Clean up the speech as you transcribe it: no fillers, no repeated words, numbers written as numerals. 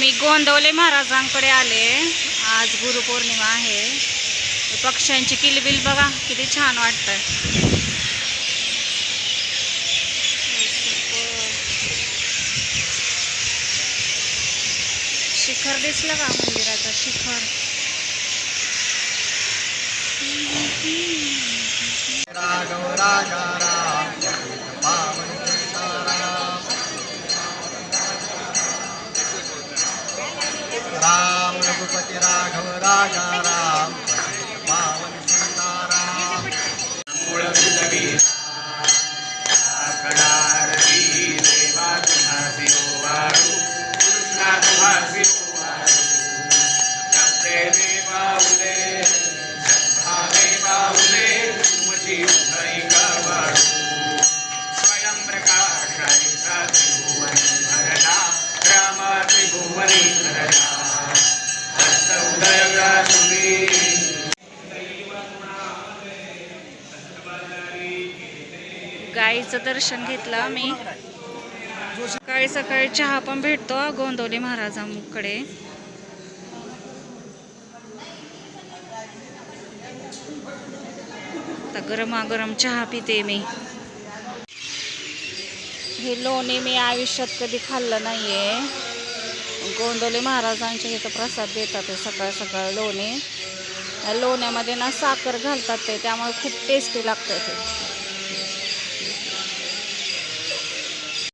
मी गोंदवले महाराजांकडे आले। आज गुरुपौर्णिमा आहे। पक्ष्यांची किलबिल बघा किती छान वाटतंय। शिखर दिसलं का मंदिराचं शिखर? राघव राजा राम पावन राम रघुपति राघव राजा राम पावन सीताराम गाईचं दर्शन घेतलं आम्ही। सकाळी सकाळी चहा पण भेटतो गोंदवले महाराजांकडे। आता गरमागरम चहा पिते मी। हे लोणी मी आयुष्यात कधी खाल्लं नाहीये। गोंदवले महाराजांच्या इथं प्रसाद देतात ते सकाळ सकाळ लोणी। लोण्यामध्ये ना साखर घालतात ते, त्यामुळे खूप टेस्टी लागतं ते।